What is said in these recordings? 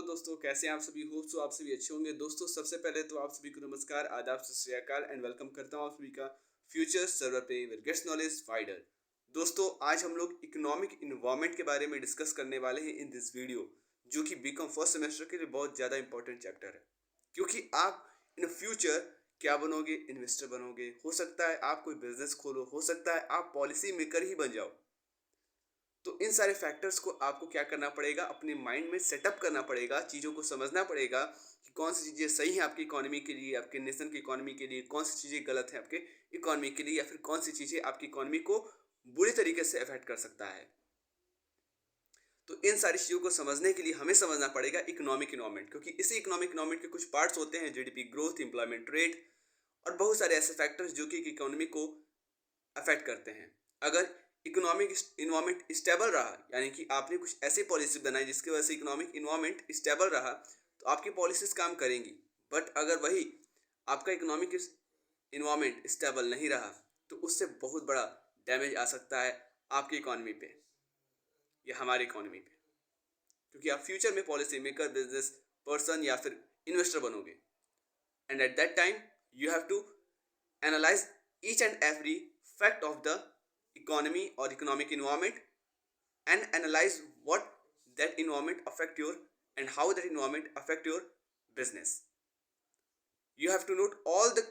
दोस्तों, कैसे हैं आप सभी। होप सो आप सभी अच्छे होंगे। दोस्तों, सबसे पहले तो आप सभी को नमस्कार, आदाब, सत श्री अकाल एंड वेलकम करता हूं आप सभी का फ्यूचर सर्वर पे विद गेट्स नॉलेज फाइडर। दोस्तों, आज हम लोग इकोनॉमिक इन्वायरमेंट के बारे में डिस्कस करने वाले हैं इन दिस वीडियो, जो कि बीकॉम फर्स्ट सेमेस्टर के लिए बहुत ज़्यादा इंपॉर्टेंट चैप्टर है। क्योंकि आप इन फ्यूचर क्या बनोगे, इन्वेस्टर बनोगे, हो सकता है आप कोई बिजनेस खोलो, हो सकता है आप पॉलिसी मेकर ही बन जाओ। तो इन सारे फैक्टर्स को आपको क्या करना पड़ेगा, अपने माइंड में सेटअप करना पड़ेगा, चीज़ों को समझना पड़ेगा कि कौन सी चीज़ें सही हैं आपकी इकोनॉमी के लिए, आपके नेशन की इकोनॉमी के लिए, कौन सी चीज़ें गलत हैं आपके इकोनॉमी के लिए, या फिर कौन सी चीज़ें आपकी इकोनॉमी को बुरी तरीके से अफेक्ट कर सकता है। तो इन सारी चीज़ों को समझने के लिए हमें समझना पड़ेगा इकोनॉमिक इन्वायरमेंट, क्योंकि इसी इकोनॉमिक इन्वायरमेंट के कुछ पार्ट्स होते हैं, जीडीपी ग्रोथ, एम्प्लॉयमेंट रेट और बहुत सारे ऐसे फैक्टर्स जो कि इकोनॉमी को अफेक्ट करते हैं। अगर इकोनॉमिक इन्वायरमेंट स्टेबल रहा, यानी कि आपने कुछ ऐसी पॉलिसी बनाई जिसकी वजह से इकोनॉमिक इन्वायरमेंट स्टेबल रहा, तो आपकी पॉलिसीज काम करेंगी। बट अगर वही आपका इकोनॉमिक इन्वायरमेंट स्टेबल नहीं रहा, तो उससे बहुत बड़ा डैमेज आ सकता है आपकी इकोनॉमी पे या हमारी इकोनॉमी पे, क्योंकि आप फ्यूचर में पॉलिसी मेकर, बिजनेस पर्सन या फिर इन्वेस्टर बनोगे। And at that time you have to analyze each and every fact of the economy or economic environment and analyze what that environment affect your and how that environment affect your business. You have to note all the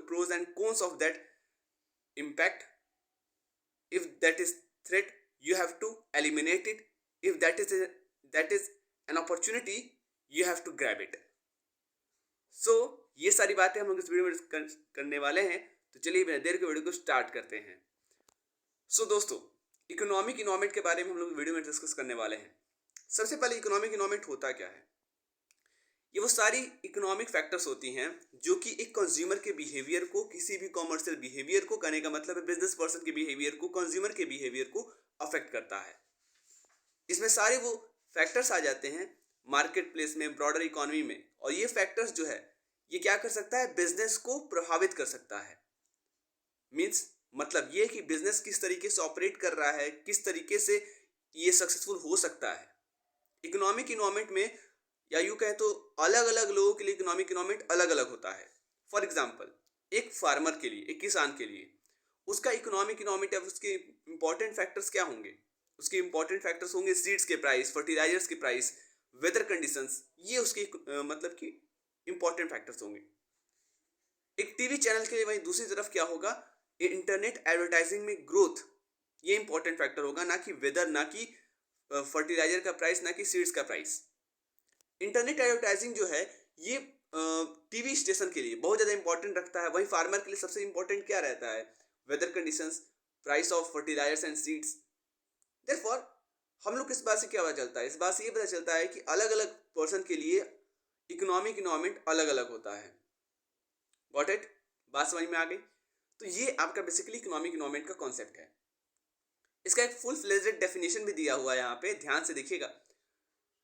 pros and cons of that impact. If that is threat, you have to eliminate it. If that is an opportunity, you have to grab it. सो ये सारी बातें हम लोग इस video में करने वाले हैं। तो चलिए बिना देर के वीडियो को स्टार्ट करते हैं। सो दोस्तों, इकोनॉमिक इन्वायरमेंट के बारे में हम लोग वीडियो में डिस्कस करने वाले हैं। सबसे पहले इकोनॉमिक इन्वायरमेंट होता क्या है। ये वो सारी इकोनॉमिक फैक्टर्स होती हैं जो कि एक कंज्यूमर के बिहेवियर को, किसी भी कॉमर्शियल बिहेवियर को, कहने का मतलब है बिजनेस पर्सन के बिहेवियर को, कंज्यूमर के बिहेवियर को अफेक्ट करता है। इसमें सारे वो फैक्टर्स आ जाते हैं मार्केट प्लेस में, ब्रॉडर इकोनॉमी में। और ये फैक्टर्स जो है, ये क्या कर सकता है, बिजनेस को प्रभावित कर सकता है। मीन्स मतलब ये कि बिजनेस किस तरीके से ऑपरेट कर रहा है, किस तरीके से ये सक्सेसफुल हो सकता है। इकोनॉमिक इन्वायरमेंट में, या यूँ कहें तो अलग अलग लोगों के लिए इकोनॉमिक इन्वायरमेंट अलग अलग होता है। फॉर एग्जाम्पल, एक फार्मर के लिए, एक किसान के लिए, उसका इकोनॉमिक इन्वायरमेंट, उसके इंपॉर्टेंट फैक्टर्स क्या होंगे। उसके इंपॉर्टेंट फैक्टर्स होंगे सीड्स के प्राइस, फर्टिलाइजर्स के प्राइस, वेदर कंडीशंस। ये उसके मतलब कि इंपॉर्टेंट फैक्टर्स होंगे। एक टीवी चैनल के लिए वहीं दूसरी तरफ क्या होगा, इंटरनेट एडवर्टाइजिंग में ग्रोथ, ये इंपॉर्टेंट फैक्टर होगा, ना कि वेदर, ना कि फर्टिलाइजर का प्राइस, ना कि सीड्स का प्राइस। इंटरनेट एडवर्टाइजिंग जो है, ये टीवी स्टेशन के लिए बहुत ज़्यादा इंपॉर्टेंट रखता है। वहीं फार्मर के लिए सबसे इंपॉर्टेंट क्या रहता है, weather conditions, price of fertilisers and seeds. Therefore हम लोग किस बात से क्या पता चलता है, इस बात से ये पता चलता है कि अलग अलग पर्सन के लिए इकोनॉमिक इन्वायरमेंट अलग अलग होता है। गॉट इट, बात समझ में आ गई। तो ये आपका बेसिकली इकोनॉमिक इन्वायरमेंट का कॉन्सेप्ट है। इसका एक फुल फ्लेज्ड डेफिनेशन भी दिया हुआ है, यहाँ पे ध्यान से देखिएगा।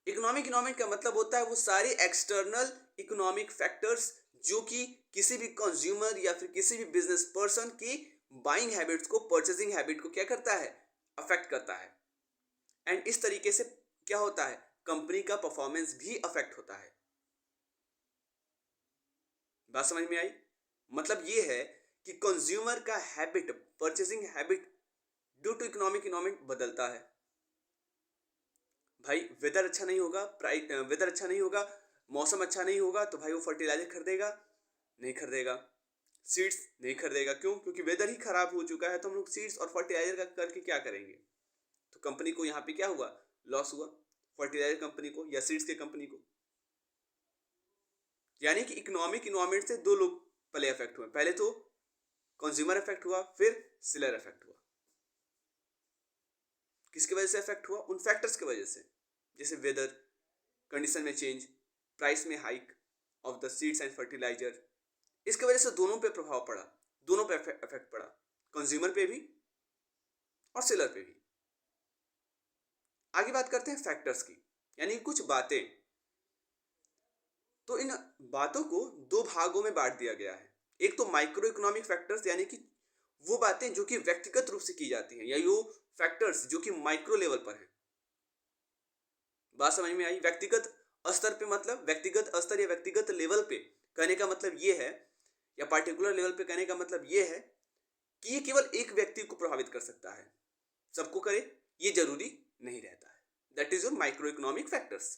इकोनॉमिक इन्वायरमेंट का मतलब होता है वो सारे एक्सटर्नल इकोनॉमिक फैक्टर्स जो कि किसी भी कंज्यूमर या फिर किसी भी बिजनेस पर्सन की बाइंग हैबिट्स को, परचेजिंग हैबिट को क्या करता है, अफेक्ट करता है। एंड इस तरीके से क्या होता है, कंपनी का परफॉर्मेंस भी अफेक्ट होता है। बात समझ में आई। मतलब ये है कि कंज्यूमर का habit, purchasing habit due to economic environment बदलता है। भाई वेदर अच्छा नहीं होगा, वेदर अच्छा नहीं होगा, मौसम अच्छा नहीं होगा, तो भाई वो फर्टिलाइजर खरीदेगा नहीं, खरीदेगा सीड्स नहीं खरीदेगा। क्यों? क्योंकि वेदर ही खराब हो चुका है। तो हम लोग सीड्स और फर्टिलाइजर का करके क्या करेंगे। तो कंपनी को यहाँ पे क्या हुआ, लॉस हुआ, फर्टिलाइजर कंपनी को या सीड्स के कंपनी को। यानी कि इकोनॉमिक इन्वायरमेंट से दो लोग पहले अफेक्ट हुए। पहले तो कंज्यूमर अफेक्ट हुआ, फिर सेलर अफेक्ट हुआ। किसकी वजह से अफेक्ट हुआ, उन फैक्टर्स की वजह से, जैसे वेदर कंडीशन में चेंज, प्राइस में hike of the seeds and fertiliser. इसके वजह से दोनों पे प्रभाव पड़ा, दोनों पे इफेक्ट पड़ा, कंज्यूमर पे भी और सेलर पे भी। आगे बात करते हैं फैक्टर्स की, यानी कुछ बातें। तो इन बातों को दो भागों में बांट दिया गया है। एक तो माइक्रो इकोनॉमिक फैक्टर्स, यानी कि वो बातें जो कि व्यक्तिगत रूप से की जाती हैं, या वो फैक्टर्स जो कि माइक्रो लेवल पर हैं। बात समझ में आई। व्यक्तिगत स्तर पे मतलब व्यक्तिगत स्तर या व्यक्तिगत लेवल पे कहने का मतलब ये है, या पार्टिकुलर लेवल पे कहने का मतलब ये है कि ये केवल एक व्यक्ति को प्रभावित कर सकता है, सबको करे ये जरूरी नहीं रहता है। That is your micro economic factors.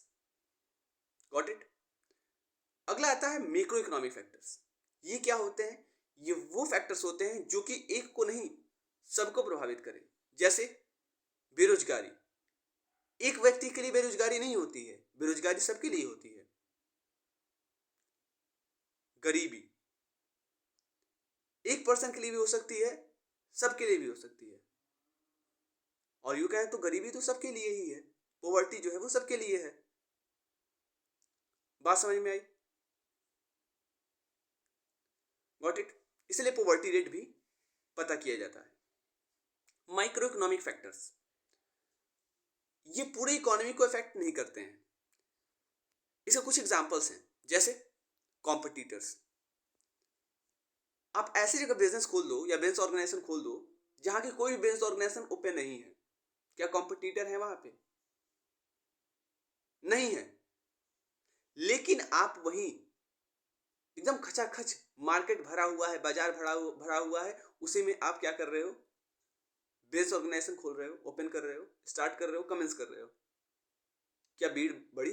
Got it. अगला आता है मैक्रो इकोनॉमिक फैक्टर्स। ये क्या होते हैं? ये वो फैक्टर्स होते हैं जो कि एक को नहीं सबको प्रभावित करें। जैसे बेरोजगारी, एक व्यक्ति के लिए बेरोजगारी नहीं होती है, बेरोजगारी सबके लिए होती है। गरीबी एक पर्सन के लिए भी हो सकती है, सबके लिए भी हो सकती है। और यूं कहें तो गरीबी तो सबके लिए ही है, पॉवर्टी जो है वो सबके लिए है। बात समझ में आई? Got it. इसलिए पॉवर्टी रेट भी पता किया जाता है। माइक्रो इकोनॉमिक फैक्टर्स ये पूरी इकोनॉमी को इफेक्ट नहीं करते हैं। इसके कुछ एग्जांपल्स हैं, जैसे कॉम्पिटिटर्स। आप ऐसी जगह बिजनेस खोल दो या बिजनेस ऑर्गेनाइजेशन खोल दो जहां की कोई भी बिजनेस ऑर्गेनाइजेशन ओपन नहीं है, क्या कॉम्पिटिटर है वहां पे? नहीं है। लेकिन आप वहीं एकदम खचाखच मार्केट भरा हुआ है, बाजार भरा हुआ है, उसी में आप क्या कर रहे हो? बिजनेस ऑर्गेनाइजेशन खोल रहे हो, ओपन कर रहे हो, स्टार्ट कर रहे हो, कमेंस कर रहे हो। क्या भीड़ बढ़ी?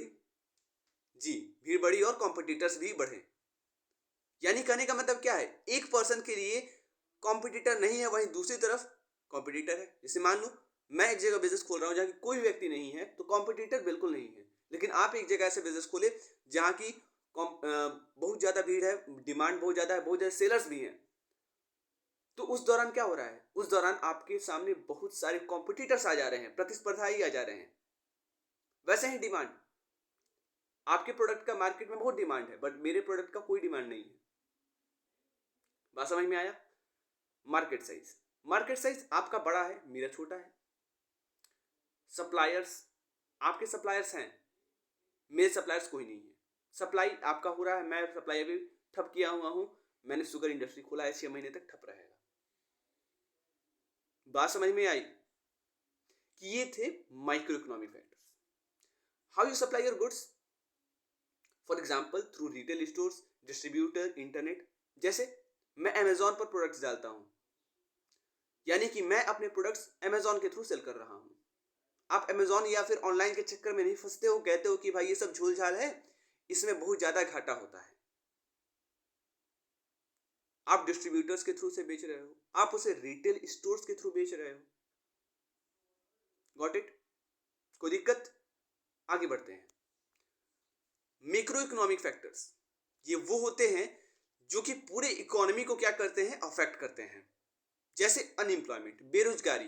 जी, भीड़ बढ़ी और कॉम्पिटिटर्स भी बढ़े। यानी कहने का मतलब क्या है? एक पर्सन के लिए कॉम्पिटिटर नहीं है, वहीं दूसरी तरफ कॉम्पिटिटर है। जैसे मान लो मैं एक जगह बिजनेस खोल रहा हूँ जहाँ की कोई व्यक्ति नहीं है, तो कॉम्पिटिटर बिल्कुल नहीं है। लेकिन आप एक जगह ऐसे बिजनेस खोले जहाँ की बहुत ज़्यादा भीड़ है, डिमांड बहुत ज़्यादा है, बहुत ज़्यादा सेलर्स भी हैं, तो उस दौरान क्या हो रहा है? उस दौरान आपके सामने बहुत सारे कॉम्पिटिटर्स आ जा रहे हैं, प्रतिस्पर्धाई आ जा रहे हैं। वैसे ही डिमांड, आपके प्रोडक्ट का मार्केट में बहुत डिमांड है, बट मेरे प्रोडक्ट का कोई डिमांड नहीं है। बात समझ में आया? मार्केट साइज, मार्केट साइज आपका बड़ा है, मेरा छोटा है। सप्लायर्स, आपके सप्लायर्स हैं, मेरे सप्लायर्स कोई नहीं है। सप्लाई आपका हो रहा है, मैं सप्लाई अभी ठप किया हुआ हूं, मैंने शुगर इंडस्ट्री खोला है, 6 महीने तक ठप रहेगा। बात समझ में आई कि ये थे micro economic factors. How you supply your goods? For example through retail stores, distributor, internet. जैसे मैं अमेजोन पर प्रोडक्ट्स डालता हूं, यानी कि मैं अपने प्रोडक्ट्स अमेजोन के थ्रू सेल कर रहा हूं। आप अमेजोन या फिर ऑनलाइन के चक्कर में नहीं फंसते हो, कहते हो कि भाई ये सब झोल झाल है, इसमें बहुत ज्यादा घाटा होता है। आप डिस्ट्रीब्यूटर्स के थ्रू से बेच रहे हो, आप उसे रिटेल स्टोर्स के थ्रू बेच रहे हो। Got it? कोई दिक्कत? आगे बढ़ते हैं। मैक्रो इकोनॉमिक फैक्टर्स ये वो होते हैं जो कि पूरे इकोनॉमी को क्या करते हैं? अफेक्ट करते हैं। जैसे अनएम्प्लॉयमेंट, बेरोजगारी।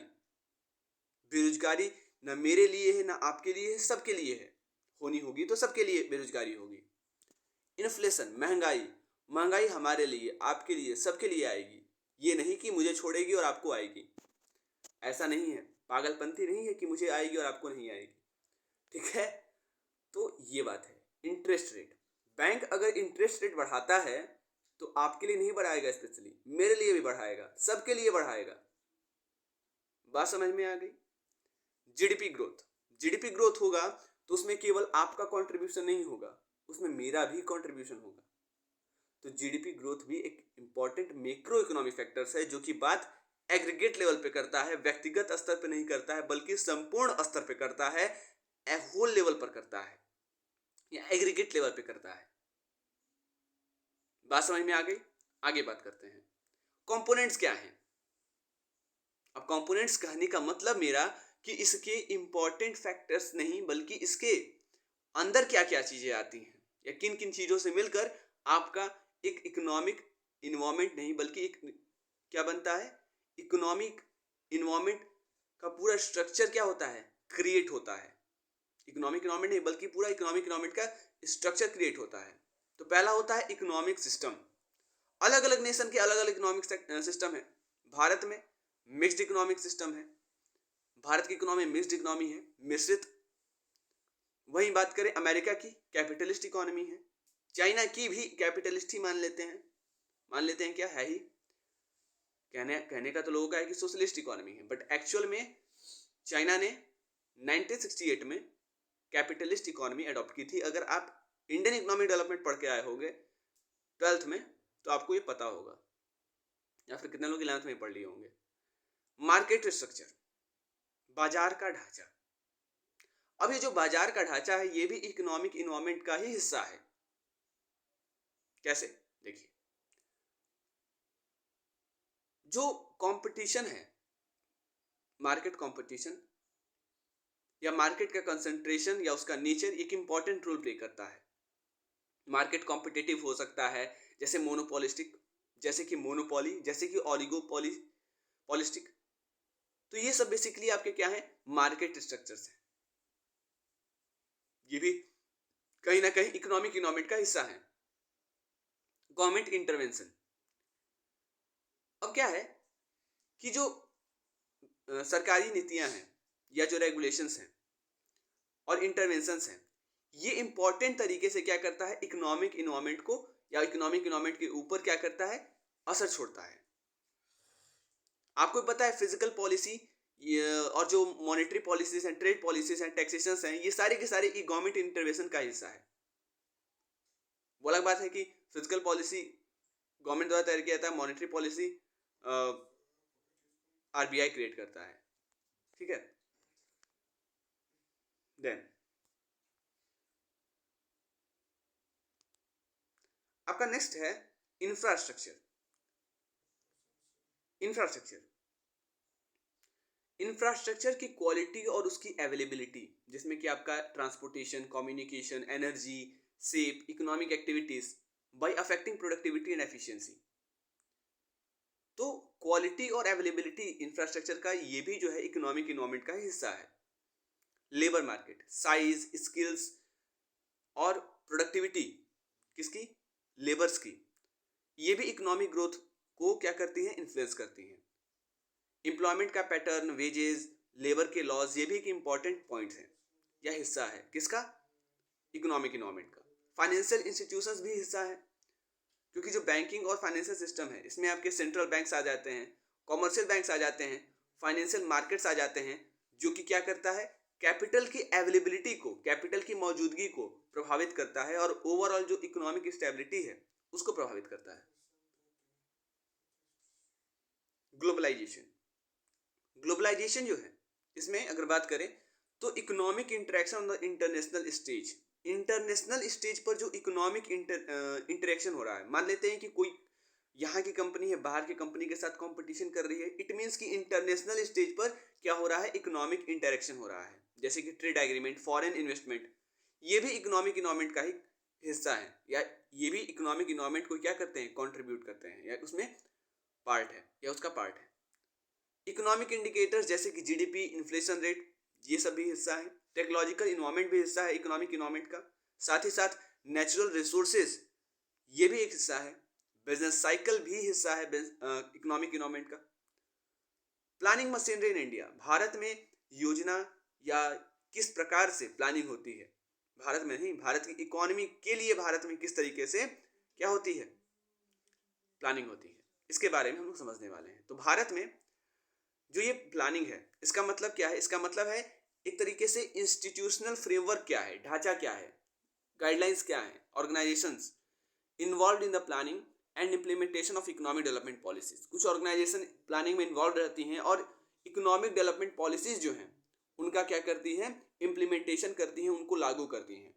बेरोजगारी ना मेरे लिए है, ना आपके लिए है, सबके लिए है। होनी होगी तो सबके लिए बेरोजगारी होगी। इन्फ्लेशन, महंगाई, महंगाई हमारे लिए, आपके लिए, सबके लिए आएगी। ये नहीं कि मुझे छोड़ेगी और आपको आएगी, ऐसा नहीं है। पागलपंती नहीं है कि मुझे आएगी और आपको नहीं आएगी। ठीक है? तो ये बात है। इंटरेस्ट रेट, बैंक अगर इंटरेस्ट रेट बढ़ाता है तो आपके लिए नहीं बढ़ाएगा, स्पेशली मेरे लिए भी बढ़ाएगा, सबके लिए बढ़ाएगा। बात समझ में आ गई? जीडीपी ग्रोथ, जीडीपी ग्रोथ होगा तो उसमें केवल आपका कंट्रीब्यूशन नहीं होगा, उसमें मेरा भी कंट्रीब्यूशन होगा। तो जीडीपी ग्रोथ भी एक इंपॉर्टेंट मैक्रो इकोनॉमिक फैक्टर्स है, जो कि बात एग्रीगेट लेवल पे करता है, व्यक्तिगत स्तर पे नहीं करता है, बल्कि संपूर्ण स्तर पे करता है, होल लेवल पर करता है या एग्रीगेट लेवल पे करता है। बात समझ में आ गई? आगे बात करते हैं। कंपोनेंट्स क्या हैं? अब कंपोनेंट्स कहने का मतलब मेरा कि इसके इंपॉर्टेंट फैक्टर्स नहीं, बल्कि इसके अंदर क्या क्या चीजें आती हैं या किन किन चीजों से मिलकर आपका एक इकोनॉमिक इन्वायरमेंट नहीं, बल्कि एक क्या बनता है? इकोनॉमिक इन्वायरमेंट का पूरा स्ट्रक्चर क्या होता है? क्रिएट होता है। इकोनॉमिक इन्वायरमेंट नहीं, बल्कि पूरा इकोनॉमिक इन्वायरमेंट का स्ट्रक्चर क्रिएट होता है। तो पहला होता है इकोनॉमिक सिस्टम। अलग अलग नेशन के अलग अलग इकोनॉमिक सिस्टम है। भारत में मिक्स्ड इकोनॉमिक सिस्टम है, भारत की इकोनॉमी मिक्स्ड इकोनॉमी है, मिश्रित। वहीं बात करें अमेरिका की, कैपिटलिस्ट इकोनॉमी है। चाइना की भी कैपिटलिस्ट ही मान लेते हैं, क्या है ही, कहने का तो लोगों का है कि सोशलिस्ट इकोनॉमी है, बट एक्चुअल में चाइना ने 1968 में कैपिटलिस्ट इकोनॉमी अडॉप्ट की थी। अगर आप इंडियन इकोनॉमिक डेवलपमेंट पढ़ के आए होंगे 12th में तो आपको ये पता होगा, या फिर कितने लोग 11th में पढ़ लिए होंगे। मार्केट स्ट्रक्चर, बाजार का ढांचा। अब ये जो बाजार का ढांचा है ये भी इकोनॉमिक इन्वायरमेंट का ही हिस्सा है। कैसे? देखिए, जो कंपटीशन है, मार्केट कंपटीशन या मार्केट का कंसंट्रेशन या उसका नेचर एक इंपॉर्टेंट रोल प्ले करता है। मार्केट कॉम्पिटिटिव हो सकता है, जैसे मोनोपोलिस्टिक, जैसे कि मोनोपोली, जैसे कि ऑलिगोपोली पॉलिस्टिक। तो ये सब बेसिकली आपके क्या है, मार्केट स्ट्रक्चर्स है। ये भी कहीं ना कहीं इकोनॉमिक इन्वायरमेंट का हिस्सा है। Government intervention. अब क्या है कि जो सरकारी नीतियां हैं या जो रेगुलेशंस हैं और इंटरवेंशंस हैं, ये इंपॉर्टेंट तरीके से क्या करता है, इकोनॉमिक इन्वायरमेंट को या इकोनॉमिक इन्वायरमेंट के ऊपर क्या करता है, असर छोड़ता है। आपको पता है फिजिकल पॉलिसी और जो मॉनेटरी पॉलिसीज हैं, ट्रेड पॉलिसीज हैं, टैक्सेशंस हैं, ये सारे के सारे गवर्नमेंट इंटरवेंशन का हिस्सा है। वो अलग बात है कि फिजिकल पॉलिसी गवर्नमेंट द्वारा तैयार किया जाता है, मॉनेटरी पॉलिसी आरबीआई क्रिएट करता है। ठीक है। देन आपका नेक्स्ट है इंफ्रास्ट्रक्चर। इंफ्रास्ट्रक्चर की क्वालिटी और उसकी अवेलेबिलिटी, जिसमें कि आपका transportation, communication, energy, safe, economic activities by affecting productivity and efficiency. तो क्वालिटी और अवेलेबिलिटी इंफ्रास्ट्रक्चर का ये भी जो है इकोनॉमिक इन्वायरमेंट का हिस्सा है। लेबर मार्केट, साइज, स्किल्स और प्रोडक्टिविटी किसकी, लेबर्स की, ये भी इकोनॉमिक ग्रोथ को क्या करती हैं, इन्फ्लुएंस करती हैं। एम्प्लॉयमेंट का पैटर्न, वेजेस, लेबर के लॉज, ये भी एक इंपॉर्टेंट पॉइंट है या हिस्सा है किसका, इकोनॉमिक इन्वायरमेंट का। फाइनेंशियल इंस्टीट्यूशंस भी हिस्सा है, क्योंकि जो बैंकिंग और फाइनेंशियल सिस्टम है इसमें आपके सेंट्रल बैंक्स आ जाते हैं, कॉमर्शियल बैंक्स आ जाते हैं, फाइनेंशियल मार्केट्स आ जाते हैं, जो कि क्या करता है, कैपिटल की अवेलेबिलिटी को, कैपिटल की मौजूदगी को प्रभावित करता है और ओवरऑल जो इकोनॉमिक स्टेबिलिटी है उसको प्रभावित करता है। ग्लोबलाइजेशन जो है, इसमें अगर बात करें तो economic interaction on the international stage पर जो इकोनॉमिक इंटरेक्शन हो रहा है। मान लेते हैं कि कोई यहाँ की कंपनी है बाहर की कंपनी के साथ कंपटीशन कर रही है, इट मीन्स कि इंटरनेशनल स्टेज पर क्या हो रहा है, इकोनॉमिक इंटरेक्शन हो रहा है, जैसे कि ट्रेड एग्रीमेंट, फॉरेन इन्वेस्टमेंट, ये भी इकोनॉमिक इन्वायरमेंट का ही हिस्सा है, या ये भी इकोनॉमिक इन्वायरमेंट को क्या करते हैं, कंट्रीब्यूट करते हैं, या उसमें पार्ट है या उसका पार्ट है। इकोनॉमिक इंडिकेटर्स जैसे कि जीडीपी, इन्फ्लेशन रेट, ये सब भी हिस्सा है। टेक्नोलॉजिकल इन्वायरमेंट भी हिस्सा है इकोनॉमिक इन्वायरमेंट का। साथ ही साथ नेचुरल रिसोर्सेज, ये भी एक हिस्सा है। बिजनेस साइकिल भी हिस्सा है इकोनॉमिक इन्वायरमेंट का। Planning machinery in India, Bharat में योजना या किस प्रकार से प्लानिंग होती है, भारत में नहीं, भारत की इकोनॉमी के लिए भारत में किस तरीके से क्या होती है, प्लानिंग होती है, इसके बारे में हम लोग समझने वाले हैं। तो भारत में जो ये प्लानिंग है, इसका मतलब क्या है, इसका मतलब है एक तरीके से इंस्टीट्यूशनल फ्रेमवर्क क्या है, ढांचा क्या है, गाइडलाइंस क्या है, organisations involve in the planning and implementation of economic development policies. कुछ ऑर्गेनाइजेशन प्लानिंग में इन्वॉल्व रहती हैं और इकोनॉमिक डेवलपमेंट पॉलिसीज जो हैं उनका क्या करती हैं, इम्प्लीमेंटेशन करती हैं, उनको लागू करती हैं।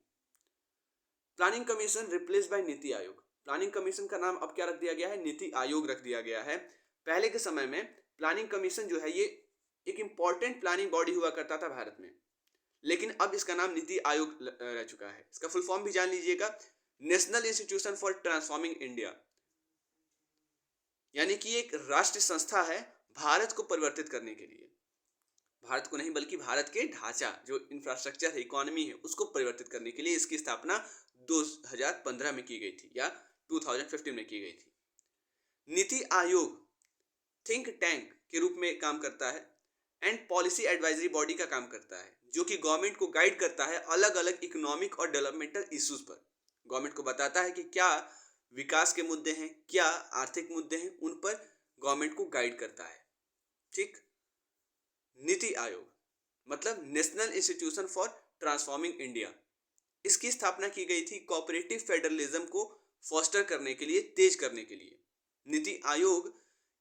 Planning commission replace by NITI Aayog. Planning commission का नाम अब क्या रख दिया गया है, नीति आयोग रख दिया गया है। पहले के समय में प्लानिंग कमीशन जो है ये एक इंपॉर्टेंट प्लानिंग बॉडी हुआ करता था भारत में, लेकिन अब इसका नाम नीति आयोग रह चुका है। इसका फुल फॉर्म भी जान लीजिएगा, national institution for transforming India, यानी कि एक राष्ट्रीय संस्था है भारत को परिवर्तित करने के लिए, भारत को नहीं बल्कि भारत के ढांचा जो इंफ्रास्ट्रक्चर है, इकोनॉमी है, उसको परिवर्तित करने के लिए इसकी स्थापना 2015 में की गई थी या 2015 में की गई थी। नीति आयोग थिंक टैंक के रूप में काम करता है एंड पॉलिसी एडवाइजरी बॉडी का काम करता है, जो कि गवर्नमेंट को गाइड करता है अलग अलग इकोनॉमिक और डेवलपमेंटल इश्यूज पर। गवर्नमेंट को बताता है कि क्या विकास के मुद्दे हैं, क्या आर्थिक मुद्दे हैं, उन पर गवर्नमेंट को गाइड करता है। ठीक, नीति आयोग मतलब national institution for transforming India. इसकी स्थापना की गई थी कोऑपरेटिव फेडरलिज्म को फोस्टर करने के लिए, तेज करने के लिए। नीति आयोग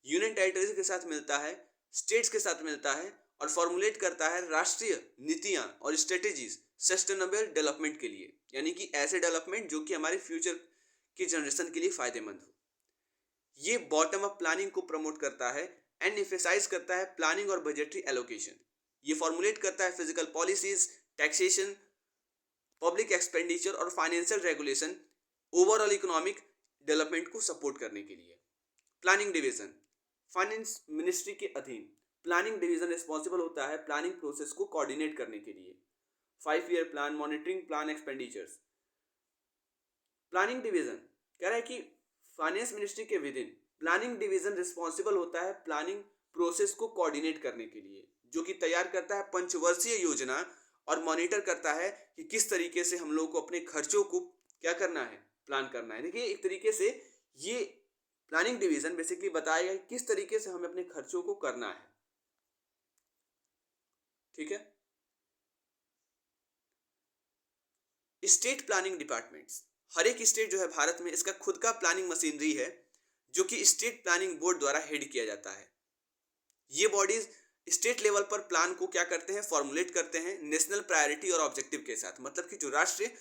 यूनियन टेरिटरीज के साथ मिलता है, स्टेट्स के साथ मिलता है और फॉर्मुलेट करता है राष्ट्रीय नीतियां और स्ट्रेटेजीज सस्टेनेबल डेवलपमेंट के लिए, यानी कि ऐसे डेवलपमेंट जो कि हमारे फ्यूचर की जनरेशन के लिए फायदेमंद हो। ये बॉटम अप प्लानिंग को प्रमोट करता है एंड एम्फेसाइज करता है प्लानिंग और बजटरी एलोकेशन। ये फॉर्मुलेट करता है physical policies, taxation, public expenditure और financial regulation overall economic development को सपोर्ट करने के लिए। प्लानिंग डिवीजन फाइनेंस मिनिस्ट्री के अधीन प्लानिंग डिवीजन रिस्पॉन्सिबल होता है प्लानिंग प्रोसेस को कोऑर्डिनेट करने के लिए। 5 year plan, monitoring plan expenditures. Planning division कह रहा है कि फाइनेंस मिनिस्ट्री के with in planning division responsible होता है प्लानिंग प्रोसेस को कोऑर्डिनेट करने के लिए, जो कि तैयार करता है पंचवर्षीय योजना और मॉनिटर करता है कि किस तरीके से हम लोग को अपने खर्चों को क्या करना है, प्लान करना है। देखिए एक तरीके से ये प्लानिंग डिवीजन बेसिकली बताएगा किस तरीके से हमें अपने खर्चों को करना है। ठीक है। स्टेट प्लानिंग डिपार्टमेंट्स, हर एक स्टेट जो है भारत में इसका खुद का प्लानिंग मशीनरी है जो कि स्टेट प्लानिंग बोर्ड द्वारा हेड किया जाता है। ये बॉडीज स्टेट लेवल पर प्लान को क्या करते हैं, फॉर्मुलेट करते हैं नेशनल प्रायोरिटी और ऑब्जेक्टिव के साथ, मतलब कि जो राष्ट्रीय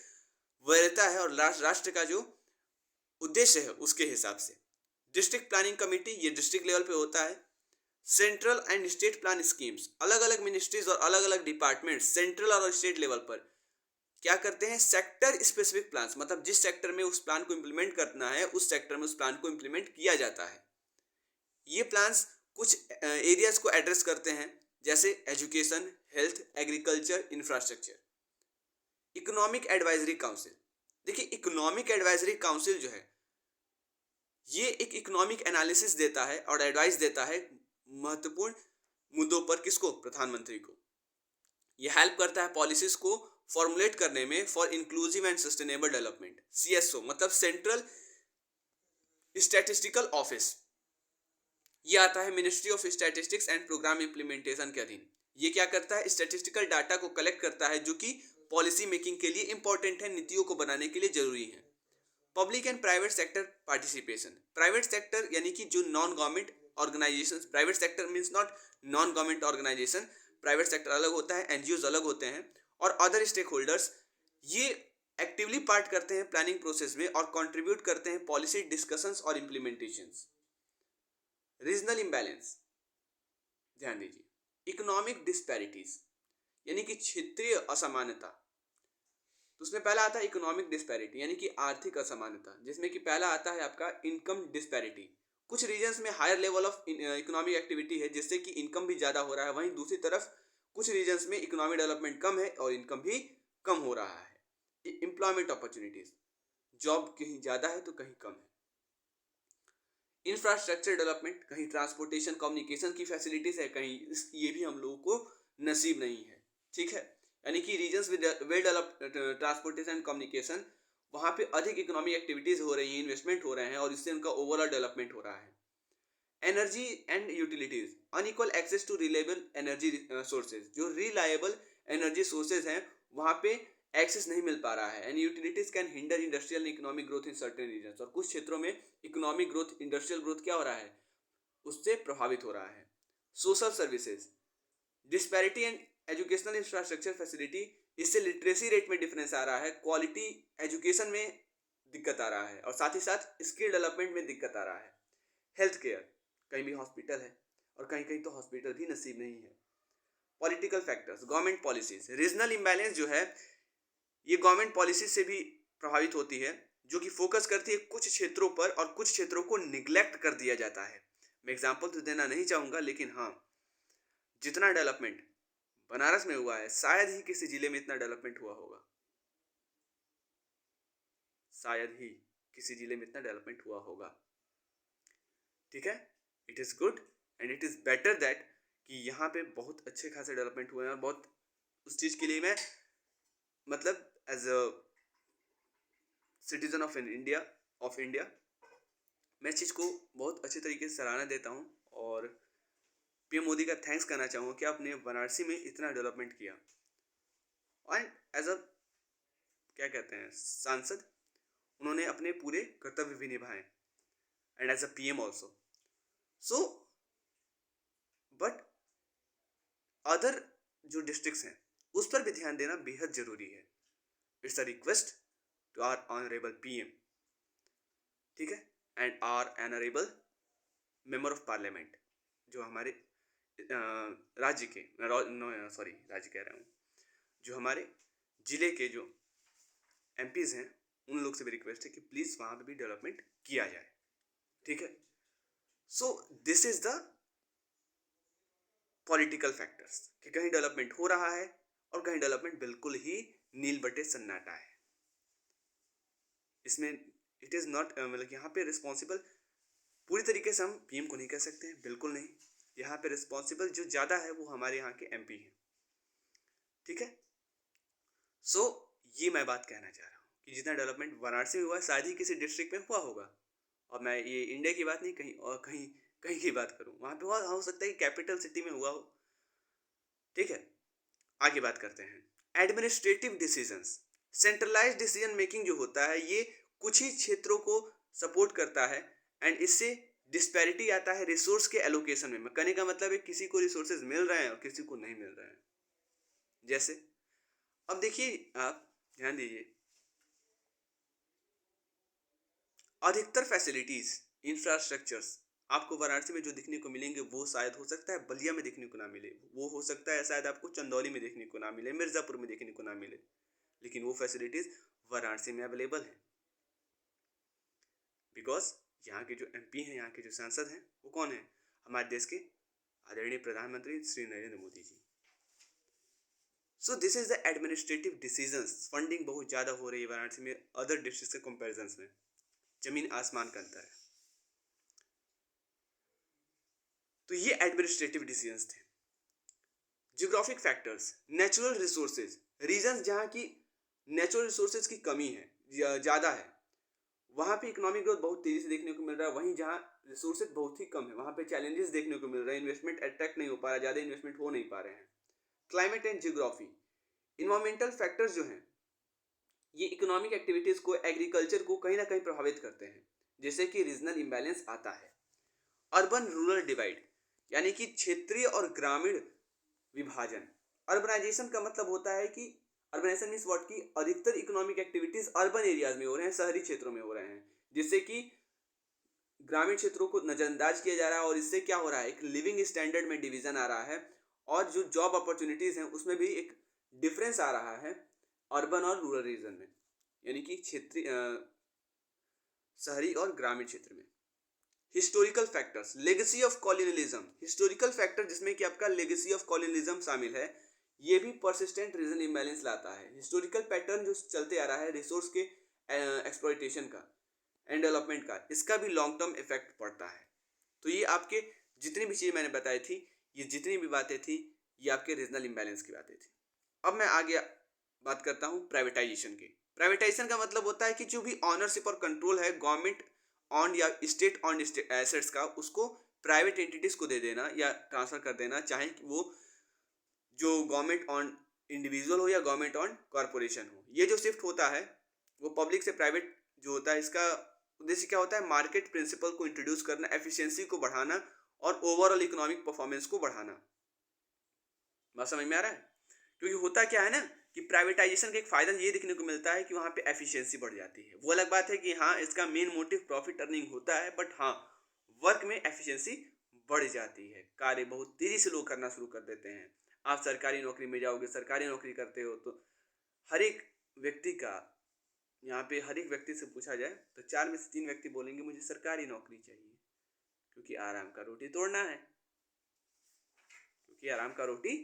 वरीयता है और राष्ट्र का जो उद्देश्य है उसके हिसाब से। डिस्ट्रिक्ट प्लानिंग कमेटी ये डिस्ट्रिक्ट लेवल पे होता है। Central and state plan schemes, अलग अलग मिनिस्ट्रीज और अलग अलग डिपार्टमेंट सेंट्रल और स्टेट लेवल पर क्या करते हैं, सेक्टर स्पेसिफिक प्लान्स, मतलब जिस सेक्टर में उस प्लान को इंप्लीमेंट करना है उस सेक्टर में उस प्लान को इंप्लीमेंट किया जाता है। ये प्लान्स कुछ एरियाज को एड्रेस करते हैं जैसे education, health, agriculture, infrastructure. Economic advisory council, देखिए इकोनॉमिक एडवाइजरी काउंसिल जो है ये एक इकोनॉमिक एनालिसिस देता है और एडवाइस देता है महत्वपूर्ण मुद्दों पर, किसको, प्रधानमंत्री को। ये हेल्प करता है पॉलिसीज को फॉर्मुलेट करने में for inclusive and sustainable development. CSO मतलब सेंट्रल स्टैटिस्टिकल ऑफिस, ये आता है ministry of statistics and programme implementation के अधीन। ये क्या करता है, स्टैटिस्टिकल डाटा को कलेक्ट करता है जो कि पॉलिसी मेकिंग के लिए इंपॉर्टेंट है, नीतियों को बनाने के लिए जरूरी है। Public and private sector participation, private sector यानी कि जो non government organisations, private sector means not non government organisation, private sector अलग होता है, एनजीओज अलग होते हैं, और अदर स्टेक होल्डर्स ये एक्टिवली पार्ट करते हैं प्लानिंग प्रोसेस में और कंट्रीब्यूट करते हैं पॉलिसी डिस्कशंस और इम्प्लीमेंटेशंस। रीजनल इम्बैलेंस, ध्यान दीजिए, इकोनॉमिक डिस्पैरिटीज यानी कि क्षेत्रीय असमानता। तो उसमें पहला आता है इकोनॉमिक डिस्पैरिटी यानी कि आर्थिक असमानता, जिसमें कि पहला आता है आपका इनकम डिस्पैरिटी। कुछ रीजन्स में higher level of economic activity है जिससे कि इनकम भी ज़्यादा हो रहा है, वहीं दूसरी तरफ कुछ रीजन्स में इकोनॉमिक डेवलपमेंट कम है और इनकम भी कम हो रहा है। एम्प्लॉयमेंट अपॉर्चुनिटीज, जॉब कहीं ज़्यादा है तो कहीं कम है। इंफ्रास्ट्रक्चर डेवलपमेंट, कहीं ट्रांसपोर्टेशन कम्युनिकेशन की फैसिलिटीज है, कहीं ये भी हम लोगों को नसीब नहीं है। ठीक है, यानी कि regions with well developed transportation and communication, वहाँ पे अधिक इकोनॉमिक एक्टिविटीज हो रही हैं, इन्वेस्टमेंट हो रहे हैं और इससे उनका ओवरऑल डेवलपमेंट हो रहा है। Energy and utilities, unequal access to reliable energy sources, जो रिलायबल एनर्जी सोर्सेज हैं वहाँ पे एक्सेस नहीं मिल पा रहा है। And utilities can hinder industrial economic growth in certain regions, और कुछ क्षेत्रों में इकोनॉमिक ग्रोथ, इंडस्ट्रियल ग्रोथ क्या हो रहा है, उससे प्रभावित हो रहा है। Social services, disparity and educational infrastructure facility, इससे लिटरेसी रेट में डिफरेंस आ रहा है, क्वालिटी एजुकेशन में दिक्कत आ रहा है और साथ ही साथ स्किल डेवलपमेंट में दिक्कत आ रहा है। हेल्थ केयर, कहीं भी हॉस्पिटल है और कहीं कहीं तो हॉस्पिटल भी नसीब नहीं है। Political factors, government policies, regional imbalance जो है ये गवर्नमेंट पॉलिसी से भी प्रभावित होती है जो कि फोकस करती है कुछ क्षेत्रों पर और कुछ क्षेत्रों को निग्लेक्ट कर दिया जाता है। मैं एग्जांपल तो देना नहीं चाहूँगा, लेकिन हाँ, जितना डेवलपमेंट बनारस में हुआ है शायद ही किसी जिले में इतना डेवलपमेंट हुआ होगा, शायद ही किसी जिले में इतना डेवलपमेंट हुआ होगा। ठीक है, it is good and it is better that कि यहाँ पे बहुत अच्छे खासे डेवलपमेंट हुए हैं और बहुत उस चीज़ के लिए मैं मतलब as a citizen of India मैं इस चीज़ को बहुत अच्छे तरीके से सराहना देता हूँ और पीएम मोदी का थैंक्स करना चाहूँगा कि आपने वाराणसी में इतना डेवलपमेंट किया। एंड एज अ क्या कहते हैं सांसद उन्होंने अपने पूरे कर्तव्य भी निभाए, and as a PM also. So but other जो डिस्ट्रिक्ट्स हैं उस पर भी ध्यान देना बेहद जरूरी है। It's a request to our honourable PM, ठीक है, and our honourable member of parliament, जो हमारे राज्य के सॉरी राज्य कह रहा हूँ, जो हमारे जिले के जो एमपीज हैं उन लोग से भी रिक्वेस्ट है कि प्लीज वहां पे भी डेवलपमेंट किया जाए, ठीक है। सो this is the political factors कि कहीं डेवलपमेंट हो रहा है और कहीं डेवलपमेंट बिल्कुल ही नील बटे सन्नाटा है। इसमें इट इज नॉट मतलब यहाँ पे रिस्पॉन्सिबल पूरी तरीके से हम पीएम को नहीं कह सकते हैं, बिल्कुल नहीं। यहाँ पे रिस्पॉन्सिबल जो ज़्यादा है वो हमारे यहाँ के एमपी हैं, ठीक है। सो ये मैं बात कहना चाह रहा हूँ कि जितना डेवलपमेंट वाराणसी में हुआ है शायद ही किसी डिस्ट्रिक्ट में हुआ होगा, और मैं ये इंडिया की बात नहीं कहीं और कहीं कहीं की बात करूँ वहाँ पे हुआ हो सकता है कि कैपिटल सिटी में हुआ हो, ठीक है। आगे बात करते हैं administrative decisions. Centralise decision making जो होता है ये कुछ ही क्षेत्रों को सपोर्ट करता है, एंड इससे डिस्पैरिटी आता है रिसोर्स के एलोकेशन में। कहने का मतलब है किसी को रिसोर्सेज मिल रहे हैं और किसी को नहीं मिल रहे हैं। जैसे अब देखिए, आप ध्यान दीजिए, अधिकतर फैसिलिटीज इंफ्रास्ट्रक्चर्स आपको वाराणसी में जो दिखने को मिलेंगे वो शायद हो सकता है बलिया में देखने को ना मिले, वो हो सकता है शायद आपको चंदौली में देखने को ना मिले, मिर्जापुर में देखने को ना मिले, लेकिन वो फैसिलिटीज वाराणसी में अवेलेबल है। बिकॉज यहाँ के जो एमपी हैं, यहाँ के जो सांसद हैं वो कौन है, हमारे देश के आदरणीय प्रधानमंत्री Shri Narendra Modi ji. So this is the administrative decisions. Funding बहुत ज़्यादा हो रही है वाराणसी में अदर डिस्ट्रिक्ट के कंपेरिजन में, जमीन आसमान का अंतर है। तो ये एडमिनिस्ट्रेटिव डिसीजंस थे। Geographic factors, natural resources, region जहाँ की नेचुरल रिसोर्सेज की कमी है, ज़्यादा है, वहाँ पे इकोनॉमिक ग्रोथ बहुत तेज़ी से देखने को मिल रहा है। वहीं जहाँ रिसोर्सेज बहुत ही कम है वहाँ पे चैलेंजेस देखने को मिल रहे हैं, इन्वेस्टमेंट अट्रैक्ट नहीं हो पा रहा, ज़्यादा इन्वेस्टमेंट हो नहीं पा रहे हैं। Climate and geography, environmental factors जो हैं ये इकोनॉमिक एक्टिविटीज़ को, एग्रीकल्चर को कहीं ना कहीं प्रभावित करते हैं, जैसे कि रीजनल इम्बैलेंस आता है। अर्बन रूरल डिवाइड यानी कि क्षेत्रीय और ग्रामीण विभाजन। अर्बनाइजेशन का मतलब होता है कि अर्बनाइजेशन मीन्स व्हाट की अधिकतर इकोनॉमिक एक्टिविटीज अर्बन एरियाज में हो रहे हैं, शहरी क्षेत्रों में हो रहे हैं, जिससे कि ग्रामीण क्षेत्रों को नज़रअंदाज किया जा रहा है, और इससे क्या हो रहा है, एक लिविंग स्टैंडर्ड में डिवीजन आ रहा है, और जो जॉब अपॉर्चुनिटीज़ हैं उसमें भी एक डिफरेंस आ रहा है अर्बन और रूरल रीजन में, यानी कि क्षेत्रीय शहरी और ग्रामीण क्षेत्र में। Historical factors, legacy of colonialism, historical factor जिसमें कि आपका लेगेसी ऑफ कॉलोनियलिज्म शामिल है, ये भी परसिस्टेंट रीजन इम्बैलेंस लाता है। हिस्टोरिकल पैटर्न जो चलते आ रहा है रिसोर्स के एक्सप्लॉइटेशन का एंड डेवलपमेंट का, इसका भी लॉन्ग टर्म इफेक्ट पड़ता है। तो ये आपके जितनी भी चीज़ें मैंने बताई थी, ये जितनी भी बातें थी, ये आपके रीजनल इम्बैलेंस की बातें थी। अब मैं आगे बात करता हूँ प्राइवेटाइजेशन की। प्राइवेटाइजेशन का मतलब होता है कि जो भी ऑनरशिप और कंट्रोल है गवर्नमेंट ऑन या स्टेट ऑन एसेट्स का, उसको प्राइवेट एंटिटीज को दे देना या ट्रांसफर कर देना, चाहे वो जो गवर्नमेंट ऑन इंडिविजुअल हो या गवर्नमेंट ऑन कॉरपोरेशन हो। ये जो शिफ्ट होता है वो पब्लिक से प्राइवेट जो होता है, इसका उद्देश्य क्या होता है, मार्केट प्रिंसिपल को इंट्रोड्यूस करना, एफिशिएंसी को बढ़ाना और ओवरऑल इकोनॉमिक परफॉर्मेंस को बढ़ाना। बात समझ में आ रहा है? क्योंकि होता क्या है ना कि प्राइवेटाइजेशन का एक फ़ायदा ये देखने को मिलता है कि वहाँ पे एफिशिएंसी बढ़ जाती है। वो अलग बात है कि हाँ इसका मेन मोटिव प्रॉफिट अर्निंग होता है, बट हाँ वर्क में एफिशिएंसी बढ़ जाती है, कार्य बहुत तेज़ी से लोग करना शुरू कर देते हैं। आप सरकारी नौकरी में जाओगे, सरकारी नौकरी करते हो तो हर एक व्यक्ति का, यहाँ पे हर एक व्यक्ति से पूछा जाए तो 4 में से 3 व्यक्ति बोलेंगे मुझे सरकारी नौकरी चाहिए, क्योंकि आराम का रोटी तोड़ना है, क्योंकि आराम का रोटी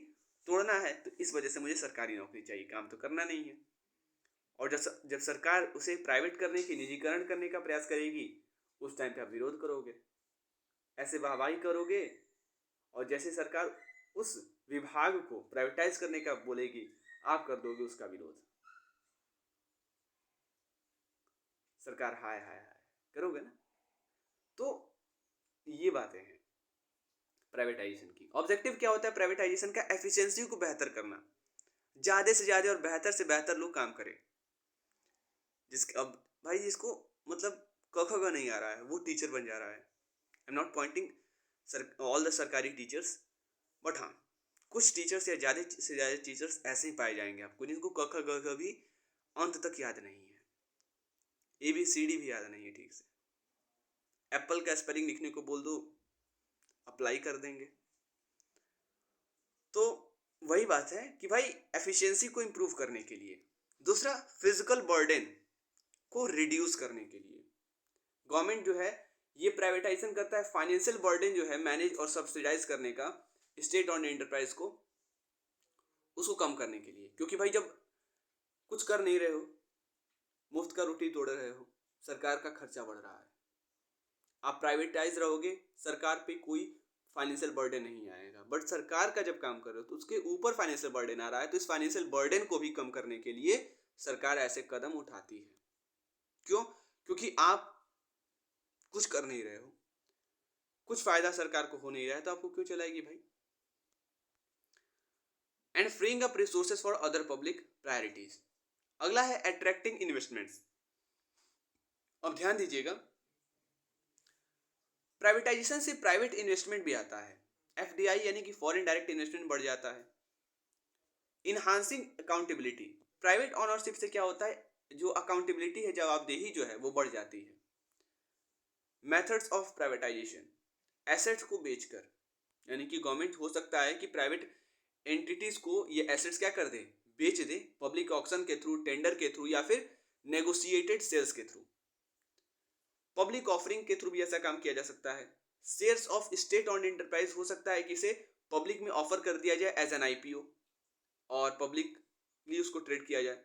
तोड़ना है, तो इस वजह से मुझे सरकारी नौकरी चाहिए, काम तो करना नहीं है। और जब सरकार उसे प्राइवेट करने की, निजीकरण करने का प्रयास करेगी, उस टाइम पे आप विरोध करोगे, ऐसे वाहवाही करोगे, और जैसे सरकार उस विभाग को प्राइवेटाइज करने का बोलेगी आप कर दोगे उसका विरोध। सरकार हाय हाय हाय करोगे ना। तो ये बातें हैं प्राइवेटाइजेशन की। ऑब्जेक्टिव क्या होता है प्राइवेटाइजेशन का, एफिशिएंसी को बेहतर करना। ज़्यादा से ज़्यादा और बेहतर से बेहतर लोग काम करें। अब भाई जिसको मतलब क ख ग नहीं आ रहा है वो टीचर बन जा रहा है। I am not Poynting sir all the सरकारी टीचर्स, बट हाँ, कुछ टीचर्स या ज़्यादा से ज़्यादा टीचर्स ऐसे ही पाए जाएंगे आपको जिनको क ख ग घ भी अंत तक याद नहीं है, ABCD भी याद नहीं है ठीक से। एप्पल का स्पेलिंग लिखने को बोल दो, अप्लाई कर देंगे। तो वही बात है कि भाई एफिशिएंसी को इम्प्रूव करने के लिए, दूसरा फिजिकल बर्डन को रिड्यूस करने के लिए गवर्नमेंट जो है ये प्राइवेटाइजेशन करता है। फाइनेंशियल बर्डन जो है मैनेज और सब्सिडाइज करने का स्टेट ऑन एंटरप्राइज को, उसको कम करने के लिए, क्योंकि भाई जब कुछ कर नहीं रहे हो, मुफ्त का रोटी तोड़ रहे हो, सरकार का खर्चा बढ़ रहा है, आप प्राइवेटाइज रहोगे, सरकार पे कोई फाइनेंशियल बर्डन नहीं आएगा। बट सरकार का जब काम कर रहे हो तो उसके ऊपर फाइनेंशियल बर्डन आ रहा है, तो इस फाइनेंशियल बर्डन को भी कम करने के लिए सरकार ऐसे कदम उठाती है। क्यों? क्योंकि आप कुछ कर नहीं रहे हो, कुछ फायदा सरकार को हो नहीं रहा है, तो आपको क्यों चलाएगी भाई। And freeing up resources for other public priorities. अगला है अट्रैक्टिंग इन्वेस्टमेंट्स। अब ध्यान दीजिएगा, प्राइवेटाइजेशन से प्राइवेट इन्वेस्टमेंट भी आता है, FDI यानी कि फॉरेन डायरेक्ट इन्वेस्टमेंट बढ़ जाता है। इनहांसिंग अकाउंटेबिलिटी, प्राइवेट ऑनरशिप से क्या होता है, जो अकाउंटेबिलिटी है, जवाबदेही जो है वो बढ़ जाती है। मेथड्स ऑफ प्राइवेटाइजेशन, एसेट्स को बेचकर, यानी कि गवर्नमेंट हो सकता है कि प्राइवेट एंटिटीज को ये एसेट्स क्या कर दे, बेच दे, पब्लिक ऑक्शन के थ्रू, टेंडर के थ्रू, या फिर नेगोशिएटेड सेल्स के थ्रू। पब्लिक ऑफरिंग के थ्रू भी ऐसा काम किया जा सकता है। Shares of state on enterprise, हो सकता है कि इसे पब्लिक में ऑफर कर दिया जाए एज एन IPO और पब्लिकली उसको ट्रेड किया जाए।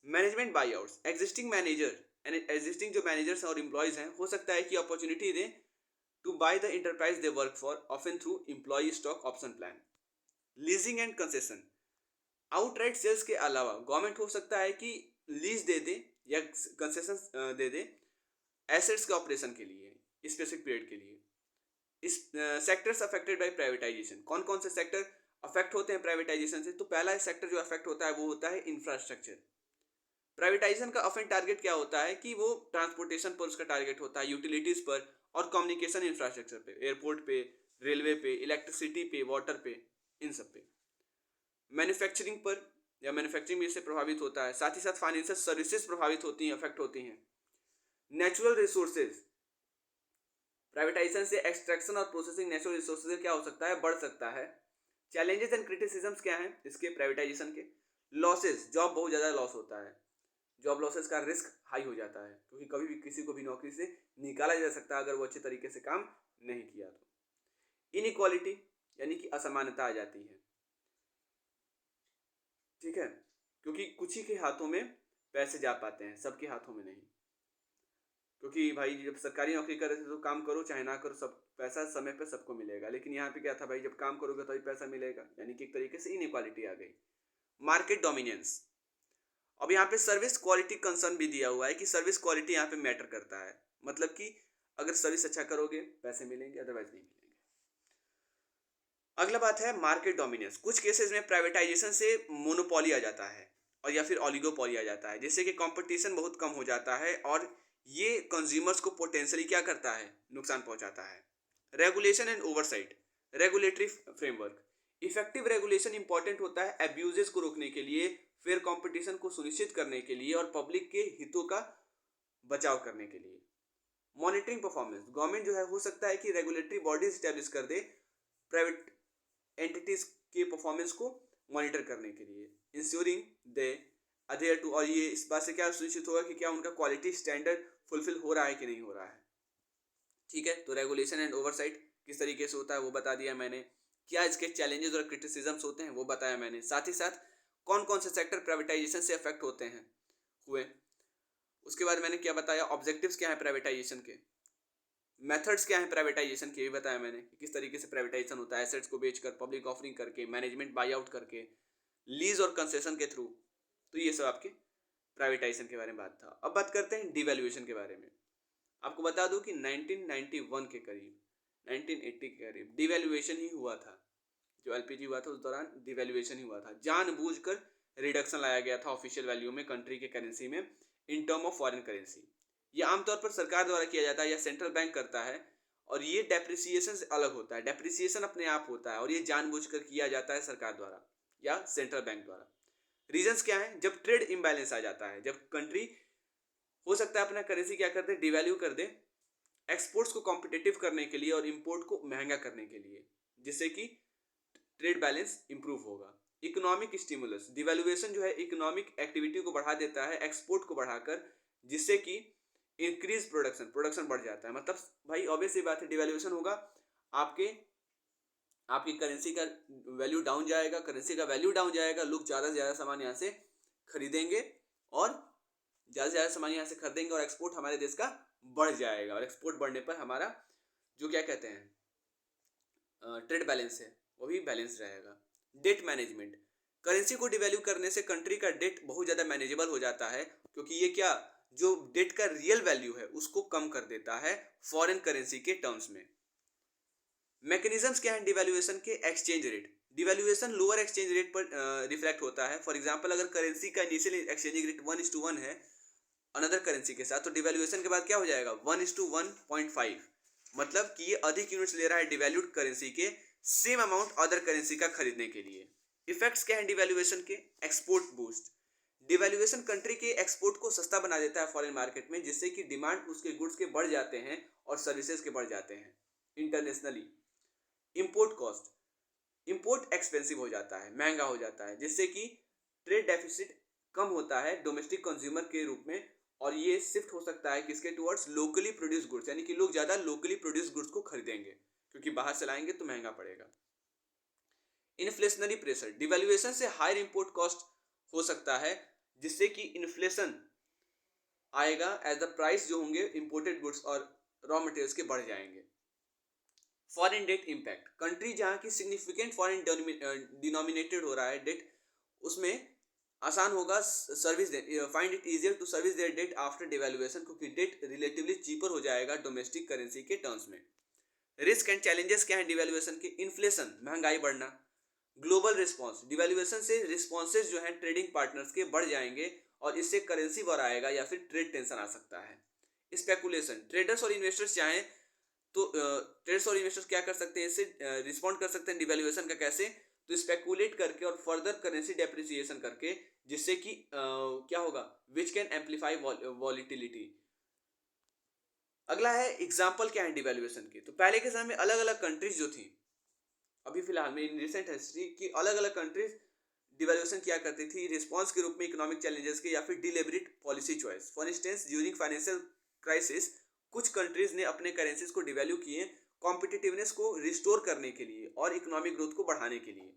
Management buy outs, existing manager and existing जो मैनेजर्स और एम्प्लॉयज हैं, हो सकता है कि अपॉर्चुनिटी दें to buy the enterprise they work for, often through employee stock option plan. Leasing and concession, outright sales के अलावा गवर्नमेंट हो सकता है कि लीज दे दे या कंसेशन दे दे एसेट्स के ऑपरेशन के लिए, स्पेसिफिक पीरियड के लिए। इस सेक्टर्स अफेक्टेड बाय प्राइवेटाइजेशन, कौन कौन से सेक्टर अफेक्ट होते हैं प्राइवेटाइजेशन से, तो पहला सेक्टर जो अफेक्ट होता है वो होता है इंफ्रास्ट्रक्चर। प्राइवेटाइजेशन का ऑफन टारगेट क्या होता है कि वो ट्रांसपोर्टेशन पर उसका टारगेट होता है, यूटिलिटीज पर और कम्युनिकेशन इंफ्रास्ट्रक्चर पे, एयरपोर्ट पे, रेलवे पे, इलेक्ट्रिसिटी पे, वाटर पे, इन सब पे। मैन्युफैक्चरिंग पर या मैन्युफैक्चरिंग भी इससे प्रभावित होता है, साथ ही साथ फाइनेंशियल सर्विसेज प्रभावित होती हैं, अफेक्ट होती हैं। नेचुरल रिसोर्सेज, प्राइवेटाइजेशन से एक्सट्रैक्शन और प्रोसेसिंग नेचुरल रिसोर्सेज क्या हो सकता है, बढ़ सकता है। चैलेंजेस एंड क्रिटिसिज्म्स क्या हैं इसके प्राइवेटाइजेशन के, लॉसेस, जॉब बहुत ज़्यादा लॉस होता है, जॉब लॉसेस का रिस्क हाई हो जाता है, क्योंकि कभी भी किसी को भी नौकरी से निकाला जा सकता है अगर वो अच्छे तरीके से काम नहीं किया तो। इनइक्वालिटी, यानी कि असमानता आ जाती है, ठीक है, क्योंकि कुछ ही के हाथों में पैसे जा पाते हैं, सबके हाथों में नहीं। क्योंकि भाई जब सरकारी नौकरी कर रहे थे तो काम करो चाहे ना करो, सब पैसा समय पे सबको मिलेगा, लेकिन यहाँ पे क्या था भाई, जब काम करोगे तभी पैसा मिलेगा, यानी कि एक तरीके से इनइक्वालिटी आ गई। मार्केट डोमिनेंस, अब यहाँ पे सर्विस क्वालिटी कंसर्न भी दिया हुआ है कि सर्विस क्वालिटी यहाँ पे मैटर करता है, मतलब कि अगर सर्विस अच्छा करोगे पैसे मिलेंगे, अदरवाइज नहीं मिलेंगे। अगला बात है मार्केट डोमिनेंस, कुछ केसेस में प्राइवेटाइजेशन से मोनोपोली आ जाता है और या फिर ऑलिगोपोली आ जाता है, जिससे कि कंपटीशन बहुत कम हो जाता है और ये कंज्यूमर्स को पोटेंशियली क्या करता है, नुकसान पहुंचाता है। Regulation and oversight, regulatory framework, effective regulation important होता है एब्यूजेस को रोकने के लिए, फेयर कंपटीशन को सुनिश्चित करने के लिए और पब्लिक के हितों का बचाव करने के लिए। मॉनिटरिंग परफॉर्मेंस, गवर्नमेंट जो है हो सकता है कि रेगुलेटरी बॉडीज स्टैब्लिश कर दे प्राइवेट एंटिटीज के परफॉर्मेंस को मॉनिटर करने के लिए, इंश्योरिंग दे अधेयर टू, और ये इस बात से क्या सुनिश्चित होगा कि क्या उनका क्वालिटी स्टैंडर्ड फुलफिल हो रहा है कि नहीं हो रहा है। ठीक है, तो रेगुलेशन एंड ओवरसाइट किस तरीके से होता है वो बता दिया मैंने, क्या इसके चैलेंजेस और क्रिटिसिज्म्स होते हैं वो बताया मैंने, साथ ही साथ कौन कौन से सेक्टर प्राइवेटाइजेशन से अफेक्ट होते हैं हुए, उसके बाद मैंने क्या बताया, ऑब्जेक्टिव्स क्या है प्राइवेटाइजेशन के, मेथड्स क्या है प्राइवेटाइजेशन के भी बताया मैंने कि किस तरीके से प्राइवेटाइजेशन होता है, एसेट्स को बेचकर, पब्लिक ऑफरिंग करके, मैनेजमेंट बाई आउट करके, लीज और कंसेशन के थ्रू। तो ये सब आपके प्राइवेटाइजेशन के बारे में बात था। अब बात करते हैं डिवैल्यूएशन के बारे में। आपको बता दूं कि 1991 के करीब, 1980 के करीब डिवैल्यूएशन ही हुआ था, जो एलपीजी हुआ था उस दौरान डिवैल्यूएशन ही हुआ था, जानबूझकर रिडक्शन लाया गया था ऑफिशियल वैल्यू में कंट्री के करेंसी में in term of foreign currency. ये आमतौर पर सरकार द्वारा किया जाता है या सेंट्रल बैंक करता है, और ये डेप्रिसिएशन से अलग होता है। डेप्रिसिएशन अपने आप होता है और ये जानबूझकर किया जाता है सरकार द्वारा या सेंट्रल बैंक द्वारा। रीजंस क्या है? जब ट्रेड इम्बैलेंस आ जाता है, जब कंट्री हो सकता है अपना करेंसी क्या कर दे, डिवैल्यू कर दे, एक्सपोर्ट्स को कॉम्पिटिटिव करने के लिए और इंपोर्ट को महंगा करने के लिए, जिससे कि ट्रेड बैलेंस इंप्रूव होगा। इकोनॉमिक स्टिमुलस, डिवैल्यूएशन जो है इकोनॉमिक एक्टिविटी को बढ़ा देता है एक्सपोर्ट को बढ़ाकर, जिससे कि इंक्रीज प्रोडक्शन, प्रोडक्शन बढ़ जाता है। मतलब भाई ऑब्वियस सी बात है, डिवैल्यूएशन होगा, आपकी करेंसी का वैल्यू डाउन जाएगा, करेंसी का वैल्यू डाउन जाएगा, लोग ज़्यादा से ज़्यादा सामान यहाँ से खरीदेंगे और ज़्यादा से ज़्यादा सामान यहाँ से खरीदेंगे और एक्सपोर्ट हमारे देश का बढ़ जाएगा, और एक्सपोर्ट बढ़ने पर हमारा जो क्या कहते हैं ट्रेड बैलेंस है वो भी बैलेंस रहेगा। डेट मैनेजमेंट, करेंसी को डिवैल्यू करने से कंट्री का डेट बहुत ज़्यादा मैनेजेबल हो जाता है, क्योंकि ये क्या जो डेट का रियल वैल्यू है उसको कम कर देता है फॉरेन करेंसी के टर्म्स में। मैकेनिज्म्स क्या है डिवैल्यूएशन के? Exchange rate, devaluation lower exchange rate पर रिफ्लेक्ट होता है। फॉर एग्जांपल अगर करेंसी का इनिशियल एक्सचेंज रेट 1:1 है अनदर करेंसी के साथ, तो डिवैल्यूएशन के बाद क्या हो जाएगा 1:1.5, मतलब कि ये अधिक यूनिट्स ले रहा है डिवैल्यूड करेंसी के सेम अमाउंट अदर करेंसी का खरीदने के लिए। इफेक्ट्स क्या है डिवैल्यूएशन के? एक्सपोर्ट बूस्ट, डिवैल्यूएशन कंट्री के एक्सपोर्ट को सस्ता बना देता है फॉरेन मार्केट में, जिससे कि डिमांड उसके गुड्स के बढ़ जाते हैं और सर्विसेज के बढ़ जाते हैं internationally. Import cost, import expensive हो जाता है, महंगा हो जाता है, जिससे कि ट्रेड डेफिसिट कम होता है डोमेस्टिक कंज्यूमर के रूप में, और ये शिफ्ट हो सकता है किसके टुवर्ड्स लोकली प्रोड्यूस गुड्स, यानी कि लोग ज़्यादा लोकली प्रोड्यूस गुड्स को खरीदेंगे, क्योंकि बाहर से लाएंगे तो महंगा पड़ेगा। इन्फ्लेशनरी प्रेशर, डिवैल्यूएशन से हायर इंपोर्ट कॉस्ट हो सकता है, जिससे कि इन्फ्लेशन आएगा एज द प्राइस जो होंगे इंपोर्टेड गुड्स और रॉ मटेरियल्स के बढ़ जाएंगे। फॉरेन डेट इम्पैक्ट, कंट्री जहाँ की सिग्निफिकेंट फॉरेन डिनोमिनेटेड हो रहा है डेट, उसमें आसान होगा service find it easier to service their debt after devaluation, क्योंकि डेट रिलेटिवली चीपर हो जाएगा डोमेस्टिक करेंसी के टर्म्स में। रिस्क एंड चैलेंजेस क्या है डिवैल्यूएशन के? इन्फ्लेशन, महंगाई बढ़ना। ग्लोबल रिस्पॉन्स, डिवैल्यूएशन से रिस्पॉन्सेज जो हैं ट्रेडिंग पार्टनर्स के बढ़ जाएंगे और इससे करेंसी वॉर आएगा या फिर ट्रेड टेंशन आ सकता है। स्पेकुलेशन, ट्रेडर्स और इन्वेस्टर्स चाहें तो ट्रेडर्स और इन्वेस्टर्स क्या कर सकते हैं, इससे रिस्पॉन्ड कर सकते हैं डिवैल्यूएशन का। कैसे? तो स्पेकुलेट करके और फर्दर करेंसी डेप्रिसिएशन करके, जिससे कि क्या होगा, विच कैन एम्पलीफाई वॉलिटिलिटी। अगला है एग्जाम्पल क्या है डिवैल्यूएशन के? तो पहले के समय में अलग अलग कंट्रीज जो थी, अभी फिलहाल में इन रिसेंट हिस्ट्री की अलग अलग कंट्रीज डिवैल्यूएशन किया करती थी रिस्पॉन्स के रूप में इकोनॉमिक चैलेंजेस के या फिर deliberate policy choice. For instance during financial crisis कुछ कंट्रीज ने अपने करेंसीज को डिवैल्यू किए कॉम्पिटिटिवनेस को रिस्टोर करने के लिए और इकोनॉमिक ग्रोथ को बढ़ाने के लिए।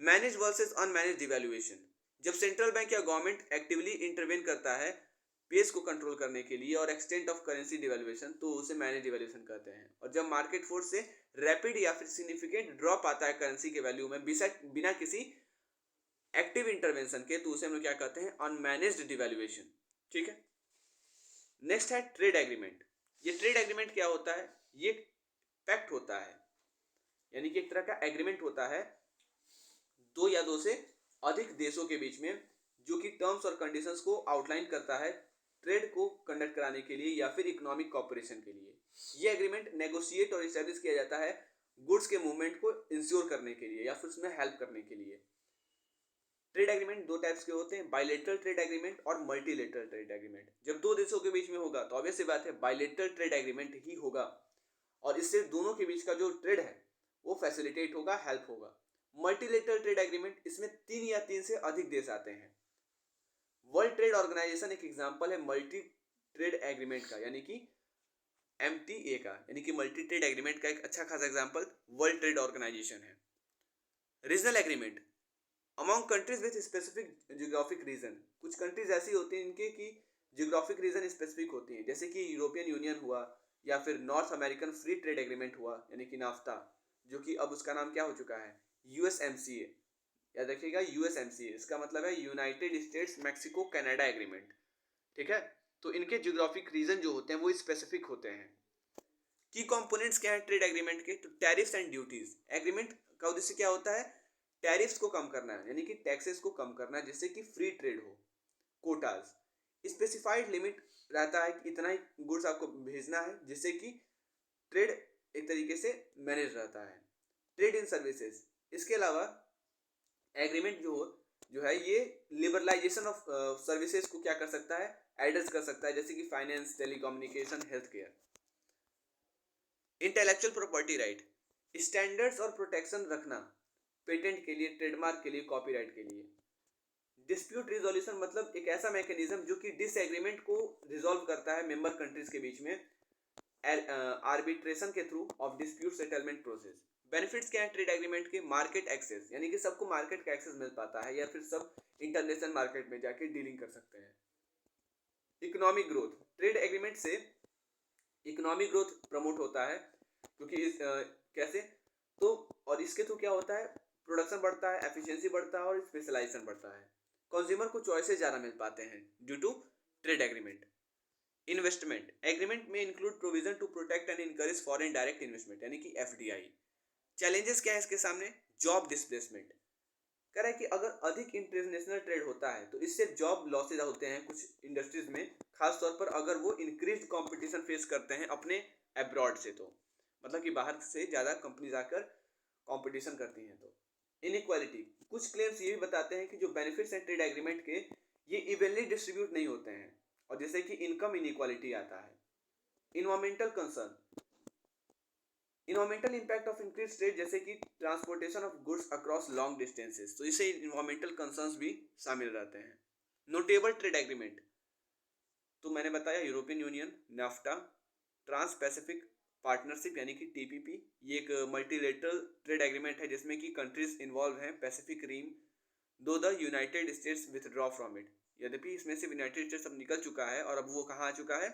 मैनेज वर्सेस अनमैनेज डिवैल्यूएशन, जब सेंट्रल बैंक या गवर्नमेंट एक्टिवली इंटरवेन करता है पेस को कंट्रोल करने के लिए और एक्सटेंट ऑफ करेंसी डिवैल्यूएशन, तो उसे मैनेज डिवैल्यूएशन कहते हैं। और जब मार्केट फोर्स से रैपिड या फिर सिग्निफिकेंट ड्रॉप आता है करेंसी के वैल्यू में बिना किसी एक्टिव इंटरवेंशन के, तो उसे हम लोग क्या कहते हैं, अनमैनेज्ड डिवैल्यूएशन। ठीक है। नेक्स्ट है ट्रेड एग्रीमेंट। ये ट्रेड एग्रीमेंट क्या होता है? ये पैक्ट होता है, यानी कि एक तरह का एग्रीमेंट होता है दो या दो से अधिक देशों के बीच में, जो कि टर्म्स और कंडीशंस को आउटलाइन करता है ट्रेड को कंडक्ट कराने के लिए या फिर इकोनॉमिक कॉपरेशन के लिए। ये एग्रीमेंट नेगोशिएट और इस्टेब्लिश किया जाता है गुड्स के मूवमेंट को इंश्योर करने के लिए या फिर उसमें हेल्प करने के लिए। ट्रेड एग्रीमेंट दो टाइप्स के होते हैं, बायलैटरल ट्रेड एग्रीमेंट और मल्टीलैटरल ट्रेड एग्रीमेंट। जब दो देशों के बीच में होगा तो ऑब्वियस सी बात है बायलैटरल ट्रेड एग्रीमेंट ही होगा, और इससे दोनों के बीच का जो ट्रेड है वो फैसिलिटेट होगा, हेल्प होगा। मल्टीलैटरल ट्रेड एग्रीमेंट, इसमें 3 या 3 से अधिक देश आते हैं। वर्ल्ड ट्रेड ऑर्गेनाइजेशन एक एग्जांपल है मल्टी ट्रेड एग्रीमेंट का, यानी कि MTA का, यानी कि मल्टी ट्रेड एग्रीमेंट का एक अच्छा खासा एग्जांपल वर्ल्ड ट्रेड ऑर्गेनाइजेशन है। Regional agreement among countries with specific geographic region, कुछ कंट्रीज ऐसी होती हैं इनके कि जियोग्राफिक रीजन स्पेसिफिक होती हैं, जैसे कि यूरोपियन यूनियन हुआ या फिर north American free trade agreement हुआ यानी कि नाफ्ता, जो कि अब उसका नाम क्या हो चुका है, USMCA। याद रखिएगा USMCA, इसका मतलब है United states Mexico Canada agreement. ठीक है। तो इनके जियोग्राफिक रीजन जो होते हैं वो स्पेसिफिक होते हैं। की कंपोनेंट्स क्या है ट्रेड एग्रीमेंट के? तो टैरिफ्स एंड ड्यूटीज, एग्रीमेंट का उद्देश्य क्या होता है? टैरिफ्स को कम करना है, यानी कि टैक्सेस को कम करना है, जिससे कि फ्री ट्रेड हो। कोटाज, स्पेसिफाइड लिमिट रहता है कि इतना ही गुड्स आपको भेजना है, जिससे कि ट्रेड एक तरीके से मैनेज रहता है। ट्रेड इन सर्विसेज, इसके अलावा एग्रीमेंट जो है ये लिबरलाइजेशन ऑफ सर्विसेज को क्या कर सकता है? एड्रेस कर सकता है, जैसे कि finance, telecommunication, health care. Intellectual property right, standards और प्रोटेक्शन रखना, पेटेंट के लिए, ट्रेडमार्क के लिए, कॉपीराइट के लिए। डिस्प्यूट रिजोल्यूशन मतलब एक ऐसा मैकेनिज्म जो कि डिसएग्रीमेंट को रिजॉल्व करता है मेंबर कंट्रीज के बीच में आर्बिट्रेशन के through of dispute settlement process. Benefits क्या है ट्रेड एग्रीमेंट के? मार्केट एक्सेस, यानी कि सबको मार्केट का एक्सेस मिल पाता है, या फिर सब इंटरनेशनल मार्केट में जाके डीलिंग कर सकते हैं। इकोनॉमिक ग्रोथ, ट्रेड एग्रीमेंट से इकोनॉमिक ग्रोथ प्रमोट होता है, क्योंकि कैसे तो, और इसके थ्रू क्या होता है? प्रोडक्शन बढ़ता है, एफिशिएंसी बढ़ता है और स्पेशलाइजेशन बढ़ता है। कंज्यूमर को चॉइसेस ज़्यादा मिल पाते हैं due to trade agreement. Investment agreement में include provision to protect and encourage foreign direct investment, यानी कि एफडीआई। चैलेंजेस क्या है इसके सामने? जॉब डिस्प्लेसमेंट, कह रहा है कि अगर अधिक इंटरनेशनल ट्रेड होता है तो इससे जॉब लॉसेज होते हैं कुछ इंडस्ट्रीज में, खास तौर पर अगर वो इंक्रीज कंपटीशन फेस करते हैं अपने अब्रॉड से, तो मतलब कि बाहर से ज़्यादा कंपनीज आकर कंपटीशन करती हैं। तो इनइक्वालिटी, कुछ क्लेम्स ये भी बताते हैं कि जो बेनिफिट्स हैं ट्रेड एग्रीमेंट के, ये इवनली डिस्ट्रीब्यूट नहीं होते हैं, और जैसे कि इनकम इनइक्वालिटी आता है। Environmental concern, environmental impact of increase trade, जैसे कि transportation of goods across long distances, तो इसे इन्वायरमेंटल कंसर्न्स भी शामिल रहते हैं। नोटेबल ट्रेड एग्रीमेंट, तो मैंने बताया European Union, NAFTA, trans Pacific partnership यानी कि टीपीपी, ये एक मल्टीलेटरल ट्रेड एग्रीमेंट है जिसमें कि कंट्रीज इन्वॉल्व हैं पैसिफिक रिम, दो the United states withdraw from it. यद्यपि इसमें से यूनाइटेड स्टेट्स अब निकल चुका है और अब वो कहाँ आ चुका है?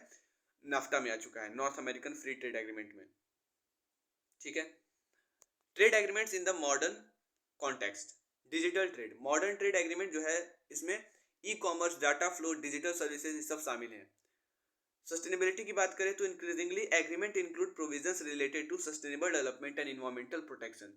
नाफ्टा में आ चुका है, North American free trade agreement में। ठीक है। Trade agreements in the modern context, digital trade, modern trade agreement जो है इसमें e commerce, data flow, digital services, ये सब शामिल हैं। सस्टेनेबिलिटी की बात करें तो increasingly agreement include provisions related to sustainable development and environmental protection.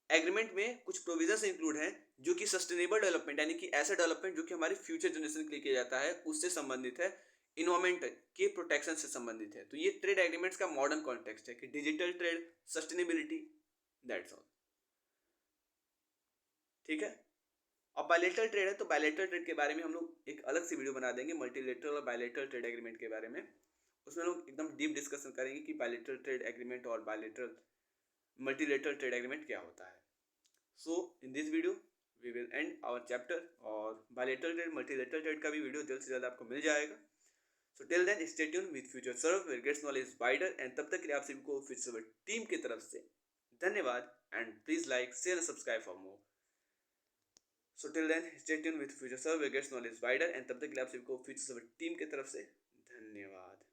Agreement में कुछ प्रोविजंस इंक्लूड हैं जो कि सस्टेनेबल डेवलपमेंट, यानी कि ऐसा डेवलपमेंट जो कि हमारे फ्यूचर जनरेशन के लिए किया जाता है, उससे संबंधित है, इन्वायरमेंट के प्रोटेक्शन से संबंधित है। तो ये ट्रेड एग्रीमेंट्स का मॉडर्न कॉन्टेक्स्ट है कि digital trade, sustainability, that's all. ठीक है। अब बायलैटरल ट्रेड है, तो बायलैटरल ट्रेड के बारे में हम लोग एक अलग सी वीडियो बना देंगे, मल्टीलेटरल और बायलैटरल ट्रेड एग्रीमेंट के बारे में। उसमें लोग एकदम डीप डिस्कशन करेंगे कि बायलैटरल ट्रेड एग्रीमेंट और बायलैटरल मल्टीलेटरल ट्रेड एग्रीमेंट क्या होता है। So in this video we will end our chapter, और बायलैटरल ट्रेड, मल्टीलेटरल ट्रेड का भी वीडियो जल्द से जल्द आपको मिल जाएगा। So till then stay tuned with future serve where gets knowledge wider, and तब तक के लिए आप सभी को फ्यूचर टीम की तरफ से धन्यवाद, and please like, share and subscribe for more. So till then stay tuned with future serve where gets knowledge wider, and तब तक के लिए आप सभी को फ्यूचर टीम की तरफ से धन्यवाद।